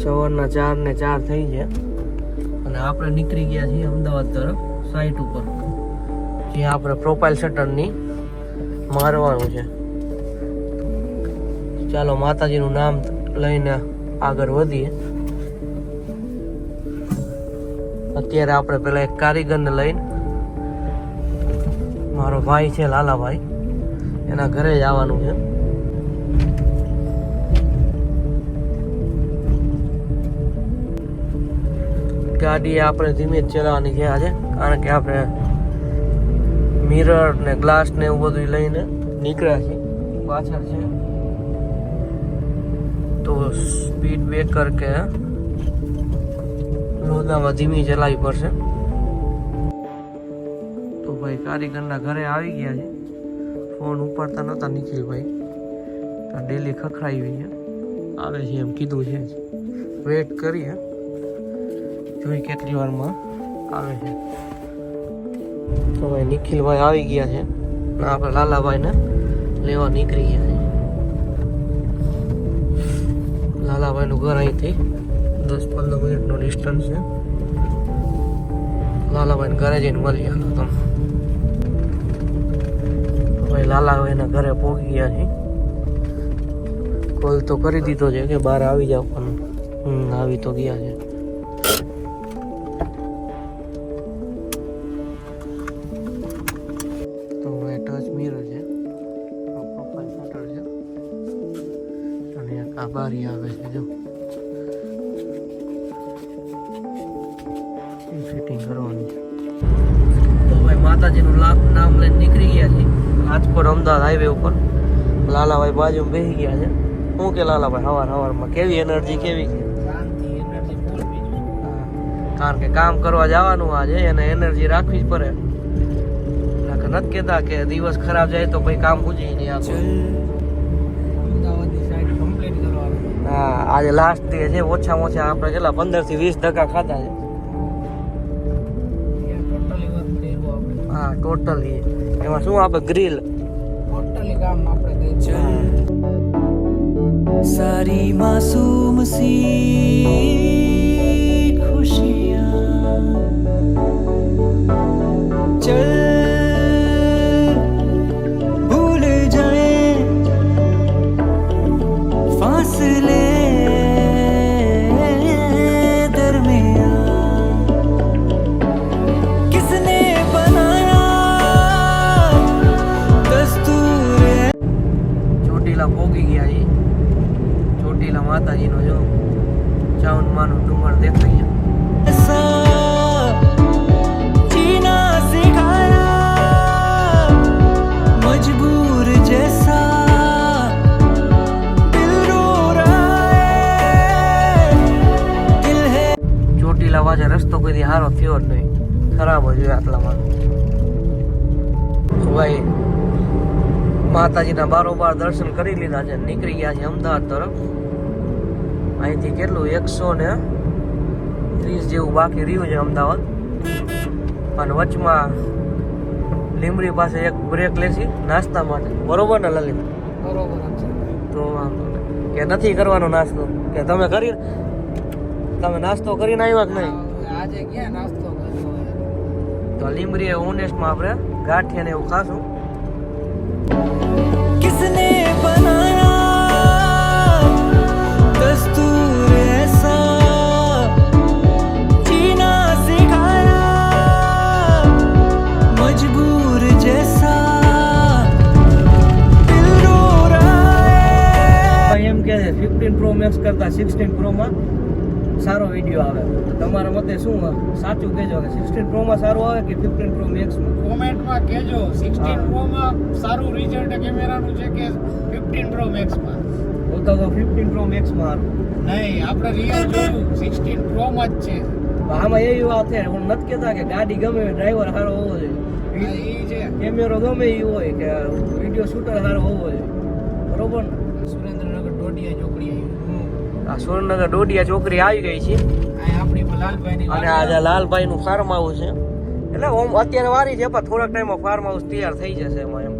સવારના 4:04 થઈ ગયા અને આપણે નીકળી ગયા છીએ અમદાવાદ તરફ સાઈટ ઉપર, જ્યાં આપણે પ્રોફાઇલ શટરની મારવાનું છે. ચાલો માતાજીનું નામ લઈને આગળ વધીએ. અત્યારે આપણે પેલા એક કારીગરને લઈને, મારો ભાઈ છે લાલાભાઈ, એના ઘરે જ આવવાનું છે. ગાડી આપણે ધીમે જ ચલાવવાની છે આજે, કારણ કે આપણે મિરર ને ગ્લાસ ને એવું બધું લઈને નીકળ્યા છીએ. પાછળ છે તો સ્પીડ બ્રેકર કે લોદામાં ધીમી ચલાવવી પડશે. તો ભાઈ કારીગરના ઘરે આવી ગયા છે. ફોન ઉપાડતા નહોતા નિખિલભાઈ, તો ડેલી ખખડાવી છે, આવે છે એમ કીધું છે. વેઇટ કરીએ, જોઈ કેટલી વારમાં આવે છે. તો ભાઈ નિખિલભાઈ આવી ગયા છે, આપણે લાલાભાઈને લેવા નીકળી ગયા છે. લાલાભાઈનું ઘર અહીંથી 10-15 મિનિટનો ડિસ્ટન્સ છે. લાલાભાઈને ઘરે જઈને મળી આવ્યો તમે. ભાઈ લાલાભાઈના ઘરે પહોંચી ગયા છે. કોલ તો કરી દીધો છે કે બહાર આવી જાવ, પણ આવી તો ગયા છે. તો ભાઈ ટચ મિરર છે, પ્રોફાઇલ શટર છે અને એક આ બારી આવે છે. જો ફિટિંગ કરવાની છે. તો ભાઈ માતાજીનું નામ લઈને નીકળી ગયા છે રાજકોટ અમદાવાદ હાઈવે ઉપર. લાલાભાઈ બાજુમાં બેસી ગયા છે. શું કે લાલાભાઈ, સવારમાં કેવી એનર્જી કેવી છે? કારણ કે કામ કરવા જવાનું આજે, એને એનર્જી રાખવી જ પડે. નથી કહેતા કે દિવસ ખરાબ જાય તો ભાઈ કામ પૂછી નહીં આપે. હા, આજે લાસ્ટ ડે છે. ઓછામાં ઓછા આપણે કેટલા 15 થી 20 ધક્કા ખાધા છે. હા, ટોટલી. એમાં શું આપણે ગ્રીલ ટોટલી કામ આપણે કરી છે. सारी मासूम सी खुशियाँ चल भूल जाए फासले दरमियाँ किसने बनाया दस्तूर. ચોટીલા પોગી ગયા છે. ચોટીલા માતાજીનો જો ચાવનમાંનું ડુંગર દેખાય છે. जीना सिखाया मजबूर जैसा दिल रो रहा है दिल है. ચોટીલા વાજે રસ્તો કોઈ દી સારો થયો જ નહીં, ખરાબ જ હોય આટલામાં. તો ભાઈ માતાજીના બારોબાર દર્શન કરી લીધા છે, નીકળી ગયા છે અમદાવાદ તરફ. અહીંથી કેટલું 130 જેવું બાકી રહ્યું છે અમદાવાદ. અને વચમાં લીમડી પાસે એક બ્રેક લેશી નાસ્તા માટે, બરોબર ને લલિત? બરોબર છે. તો કે નથી કરવાનો નાસ્તો, કે તમે નાસ્તો કરીને આવ્યા કે નહીં? આજે ક્યાં નાસ્તો કર્યો? તો લીમડી ઓનેસ્ટમાં આપણે ગાંઠિયા ને એવું ખાશું. किसने बनाया दस्तूर ऐसा जीना सिखाया मजबूर जैसा दिल रो रहा है. એમ કે 15 Pro Max કરતા 16 Pro માં સારો વિડીયો આવે. તો તમારા મતે શું સાચું કહેજો કે 16 Pro માં સારું આવે કે 15 Pro Max માં? કોમેન્ટમાં કહેજો. 16 Pro માં સારું રિઝલ્ટ કેમેરાનું છે કે 15 Pro Max માં? હું તો 15 Pro Max માં નહીં, આપણે રિયલ જોયું 16 Pro માં જ છે. આમાં એવી વાત છે, હું નથી કહેતા કે ગાડી ગમે ડ્રાઈવર સારો હોવો જોઈએ, એ છે કેમેરો ગમે એ હોય, કે વિડીયો શૂટર સારો હોવો જોઈએ, બરોબર ને? સુરેન્દ્રનગર ડોડિયા ચોકડી આવી. આ સુરેન્દ્રનગર ડોડિયા ચોકડી આવી ગઈ છે. આ આપણી લાલભાઈની અને આજે લાલભાઈ નું ફાર્મ હાઉસ છે. એટલે અત્યારે વારી છે, પણ થોડાક ટાઈમમાં ફાર્મ હાઉસ તૈયાર થઈ જશે એમાં. એમ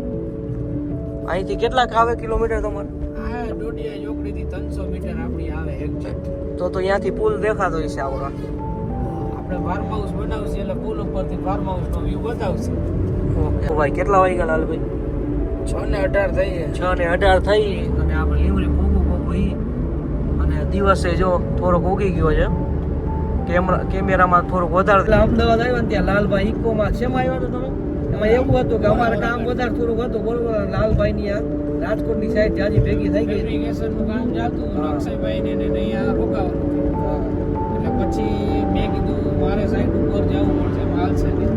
અહીંથી કેટલાક આવે કિલોમીટર તમારે? આ ડોડિયા ચોકડીથી 300 મીટર આપણી આવે એક્ઝેક્ટ. તો ત્યાંથી પુલ દેખાતો હશે આવડો. આપણે ફાર્મ હાઉસ બનાવશે એટલે પુલ ઉપરથી ફાર્મ હાઉસનો વ્યૂ બતાવશે. ઓકે ભાઈ કેટલા વાગ્યા લાલભાઈ? 6:18 થઈ છે. 6:18 થઈ અને આપણે લીમડી ભોગું ઈ અને દિવસે જો થોડોક ઉગી ગયો છે. કેમેરામાં થોડુંક વધારે. એટલે અમદાવાદ આવ્યા ને ત્યાં લાલભાઈ ઇકોમાં શેમાં આવ્યા હતા તમે? એમાં એવું હતું કે અમારે કામ વધારે થોડુંક હતું બરોબર. લાલભાઈની આ રાજકોટની સાઈડ જાજી ભેગી થઈ ગઈ. ફેબ્રિકેશનનું કામ ચાલતું હતું અક્ષયભાઈને ને અહીંયા રોકાવાનું હતું. એટલે પછી મેં કીધું મારે સાઈડ ઉપર જવું પડશે એમાં હાલશે નહીં.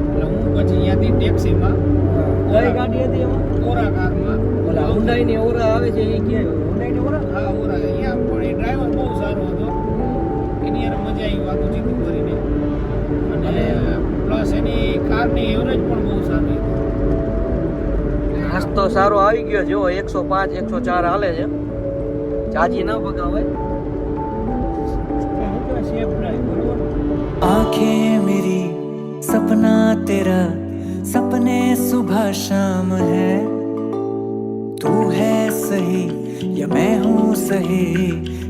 એટલે હું પછી અહીંયાથી ટેક્સીમાં કઈ ગાડી હતી એમાં? ઓરા કારમાં ઓલા હુન્ડાઈની ઓરા આવે છે એ ક્યાં? હુન્ડાઈની ઓરા? હા ઓરા અહીંયા પણ એ ડ્રાઈવર બહુ સારો હતો. એની યાર મજા આવી વાતચીત કરીને અને પ્લસ એની કારની એવરેજ પણ બહુ સારી હતી. નાસ્તો સારો આવી ગયો જો 105 104 હાલે છે. ચાજી ના પગાવે. સેફ ડ્રાઈવ બરોબર. आंखें मेरी सपना तेरा सपने सुबह शाम है तू है सही या मैं हूँ सही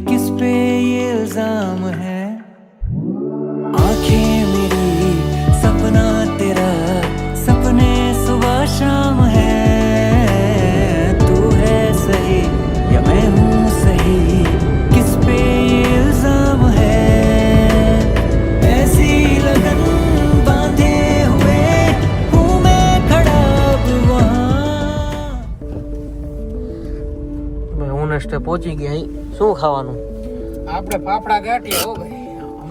किस पे ये इल्जाम है आंखें मेरी सपना तेरा सपने सुबह शाम है तू है सही या मैं हूँ सही किस पे ये इल्जाम है ऐसी लगन बांधे हुए हूँ मैं खड़ा अब वहाँ હું નસ્ટે પહોંચી ગયા અહીં. શું ખાવાનું? આપણે ફાફડા ગાંઠિયા હો ભાઈ.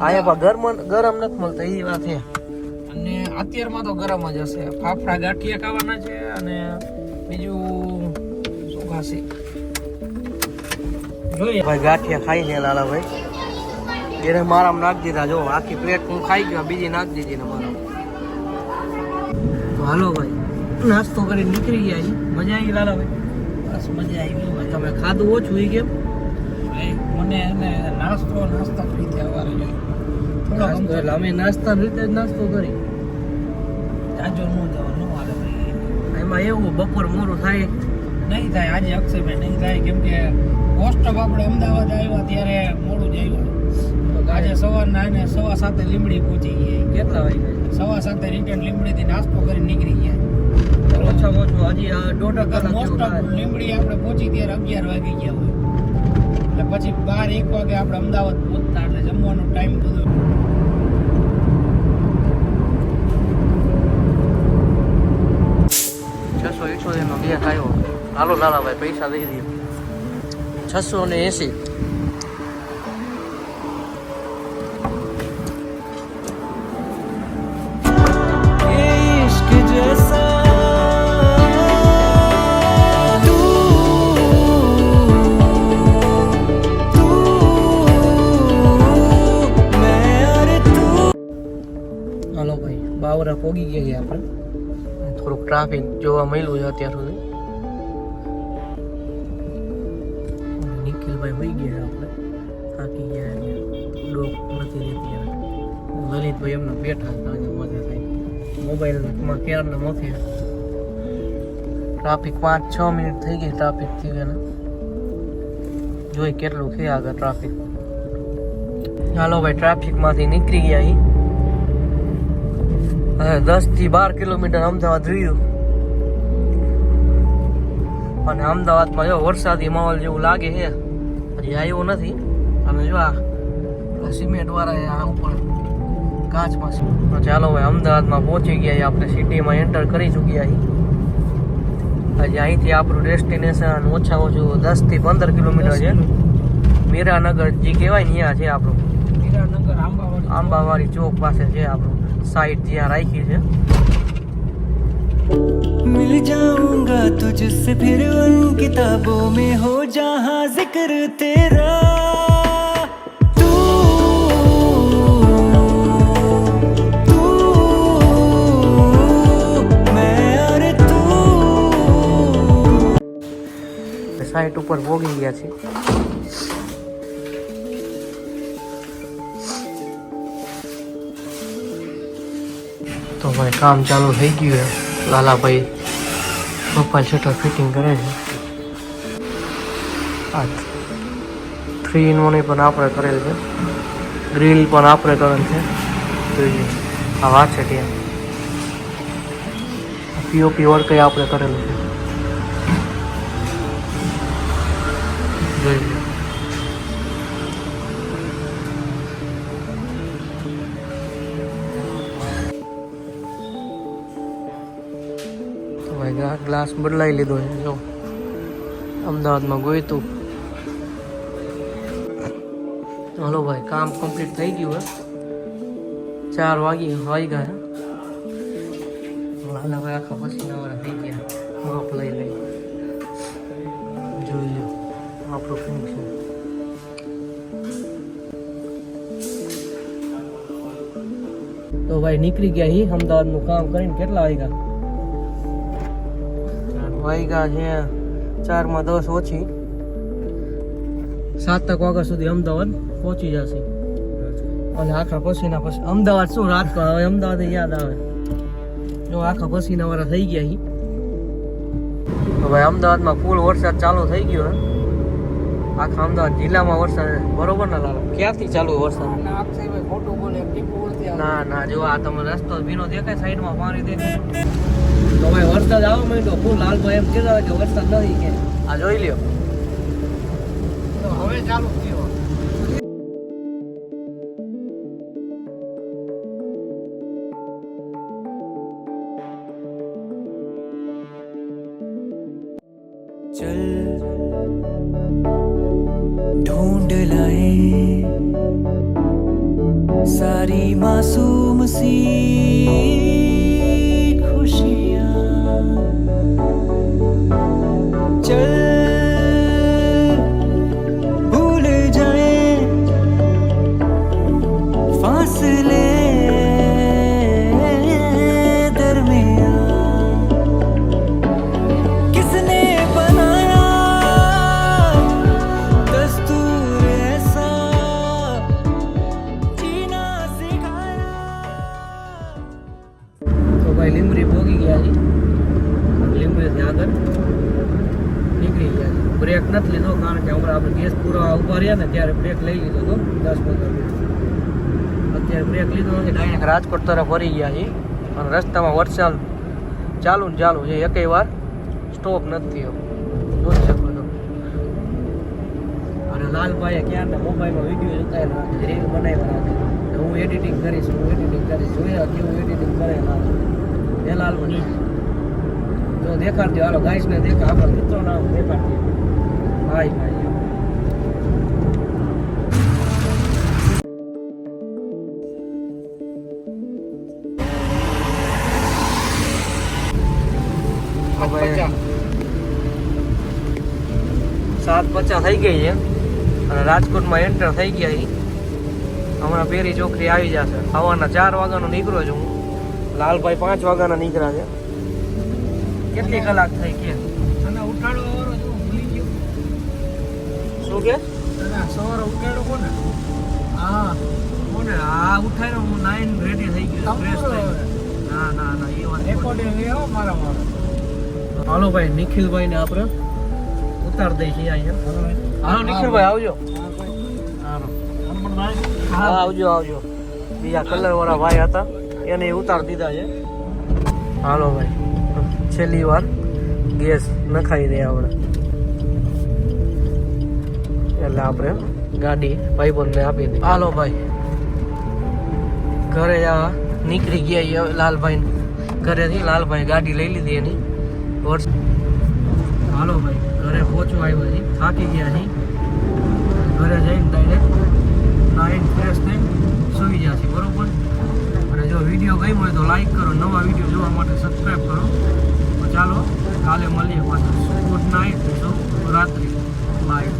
આયા પણ ગરમ નથી મળતા એ વાત છે. અને અત્યારમાં તો ગરમ જ હશે. ફાફડા ગાંઠિયા ખાવાના છે અને બીજું શું ખાશે જોઈએ. ભાઈ ગાંઠિયા ખાઈ છે લાલાભાઈ. એને મારામાં નાખી દીધા. જો આખી પ્લેટ હું ખાઈ ગયો, બીજી નાખી દીધી ને મારામાં. તો હાલો ભાઈ નાસ્તો કરી નીકળી ગયા છીએ. મજા આવી લાલાભાઈ? બસ મજા આવી ગઈ ભાઈ. તમે ખાધું ઓછું એ કેમ? ભાઈ મને એને નાસ્તા ફ્રી થયા વારે જોઈએ. નાસ્તો એટલે અમે નાસ્તા રીતે જ નાસ્તો કરી. જાજો ન જવાનું હાલે ભાઈ. એમાં એવું બપોર મોડું થાય. નહીં થાય આજે અક્ષયભાઈ નહીં થાય કેમ કે મોસ્ટ ઓફ આપણે અમદાવાદ આવ્યા ત્યારે મોડું જ આવ્યા. આજે સવારના એને 7:15 લીમડી પહોંચી ગયા. કેટલા વાગે? 7:15 રિટર્ન લીમડીથી નાસ્તો કરીને નીકળી ગયા. ઓછામાં ઓછું હજી 1.5 કલાક મોસ્ટ જેવું ઓફ થાય. લીમડી આપણે પહોંચી ત્યારે 11 વાગી ગયા હોય. એટલે પછી 12-1 વાગે આપણે અમદાવાદ પહોંચતા એટલે જમવાનો ટાઈમ બધો. નો બે ખાયો. હાલો લાલાભાઈ પૈસા દઈ દઈએ. 680. ये इश्क जैसा तू मैं और तू હાલો ભાઈ બાવરા પોગી ગયા છે આપણે. થોડુંક ટ્રાફિક જોવા મળ્યું છે અત્યાર સુધી. નિખિલભાઈ હોઈ ગયા આપણે. થાકી ગયા છે. ડોક નથી રહેતી હવે. લલિતભાઈ એમને બેઠા હતા આજે મજા થાય. મોબાઈલમાં ક્યારના નથી. ટ્રાફિક 5-6 મિનિટ થઈ ગઈ ટ્રાફિક થઈ ગયા. જોઈ કેટલું છે આગળ ટ્રાફિક. હાલો ભાઈ ટ્રાફિકમાંથી નીકળી ગયા અહીં. હવે 10 થી 12 કિલોમીટર અમદાવાદ રહ્યું. અને અમદાવાદમાં જો વરસાદી માહોલ જેવું લાગે છે. હજી આવ્યો નથી. અને જો આ સિમેન્ટ વાળા આ ઉપર કાચમાં છે. ચાલો ભાઈ અમદાવાદમાં પહોંચી ગયા. આપણે સિટીમાં એન્ટર કરી ચૂક્યા છીએ. હજી અહીંથી આપણું ડેસ્ટિનેશન ઓછામાં ઓછું 10 થી 15 કિલોમીટર છે. મીરાનગર જે કહેવાય ને ત્યાં છે આપણું. હીરાનગર આંબાવાડી ચોક પાસે છે આપણું સાઈડ જ્યાં રાખી છે. मिल जाऊंगा तुझसे फिर उन किताबों में हो जहां जिक्र तेरा तू मैं और तू સાઈટ ઉપર ભોગી ગયા છે. તો ભાઈ કામ ચાલુ થઈ ગયું છે. લાલાભાઈ પ્રોફાઇલ શટર ફિટિંગ કરે છે. આ 3-in-1 પણ આપણે કરેલ છે, ગ્રીલ પણ આપણે કરેલ છે. જોઈએ આ વાત છે ત્યાં પીઓપી વર્ક આપણે કરેલું છે. જોઈ લો. તો ભાઈ ગ્લાસ બદલાઈ લીધો છે. જો અમદાવાદમાં ગોઈતું. હાલો ભાઈ કામ કમ્પ્લીટ થઈ ગયું હે. 4 વાગ્યા હે. હાલા ભાઈ આખા પસીના વાળા થઈ ગયા. માપ લઈ લઈ જોઈ લો આપણું ફિનિશિંગ. તો ભાઈ નીકળી ગયા હી અમદાવાદનું કામ કરીને. કેટલા વાગ્યા? 4 વાગ્યા છે. 4:10 ઓછી. 7 વાગ્યા સુધી અમદાવાદ પહોંચી જશે. અને આખા પસીના પછી અમદાવાદ શું રાત હવે અમદાવાદ યાદ આવે. જો આખા પસીના વાળા થઈ ગયા હી. તો ભાઈ અમદાવાદમાં ફૂલ વરસાદ ચાલુ થઈ ગયો હે. આખા અમદાવાદ જિલ્લામાં વરસાદ બરોબર ના લાગે. ક્યાંથી ચાલુ વરસાદ? અક્ષયભાઈ ખોટું બોલે, ટીપુ ઉડતી આવે. ના ના જો આ તમે રસ્તો ભીનો દેખાય, સાઈડમાં પાણી દેખાય. તો ભાઈ વરસાદ આવવા માંડ્યો ફૂલ. લાલભાઈ એમ કહેતા હતા કે વરસાદ નથી કે આ જોઈ લ્યો. તો હવે ચાલુ થયો. चल ढूंढ लाए सारी मासूम सी खुशियाँ. चल भूल जाए फासले दरमियाँ. किसने बनाया दस्तूर ऐसा जीना सिखाया. તો ભાઈ લીંબડી ભોગી ગયા છે. લીંબડીથી આગળ નીકળી ગયા છે. બ્રેક નથી લીધો કારણ કે હમણાં આપણે ગેસ પૂરા ઉભા રહ્યા ને ત્યારે બ્રેક લઈ લીધો હતો 10-15 મિનિટ. અત્યારે બ્રેક લીધો નથી. ડાયરેક્ટ રાજકોટ તરફ ફરી ગયા છે. અને રસ્તામાં વરસાદ ચાલુ ને ચાલુ છે. એકેય વાર સ્ટોપ નથી થયો. જોઈ શકો છો. અને લાલભાઈએ ક્યારના મોબાઈલમાં વિડીયો ઉતારેલા છે, રીલ બનાવ્યા છે. હું એડિટિંગ કરીશ. જોયા કેવું એડિટિંગ કરે લાલ. એ લાલભાઈ તો દેખાડજો. હાલો ગાઈસને દેખા આપણા મિત્રો નામ દેખાડજો. ભાઈ ભાઈ હવે 7:50 થઈ ગઈ છે અને રાજકોટમાં એન્ટર થઈ ગયા છે. હમણાં પેરી ચોકડી આવી જશે. સવારના 4 વાગ્યાનો નીકળ્યો છું હું. લાલભાઈ 5 વાગ્યાના નીકળ્યા છે. કેટલી કલાક થઈ કે અને ઉઠાડો વાળો જો ભૂલી ગયો. શું કે અને સવારે ઉઠાડો કોને? હા કોને આ ઉઠાઈને હું 9 રેડી થઈ ગયો, ફ્રેશ થઈ ગયો. ના ના ના એ વાત રેકોર્ડિંગ લેવો મારા મારો. હાલો ભાઈ નિખિલભાઈને આપણે ઉતાર દઈ છીએ અહીંયા. હાલો નિખિલભાઈ આવજો. હાલો હા આવજો આવજો. બીજા કલર વાળા ભાઈ હતા એને ઉતાર દીધા છે. હાલો ભાઈ છેલ્લી વાર ગેસ નખાઈ દે આપણે એટલે આપણે ગાડી ભાઈબંધને આપી દઈએ. હાલો ભાઈ ઘરે નીકળી ગયા લાલભાઈ ઘરેથી. લાલભાઈ ગાડી લઈ લીધી એની. હાલો ભાઈ ઘરે પહોંચવા આવ્યા છે. થાકી ગયા છે. ઘરે જઈને ડાયરેક્ટ નાઈન ફ્રેશ થઈને સુઈ જશે. બરોબર. અને જો વિડીયો ગમ્યો હોય તો લાઈક કરો. નવા વિડીયો જોવા માટે સબસ્ક્રાઈબ કરો. તો ચાલો કાલે મળીએ પાછા. Good night. રાત્રિ બાય.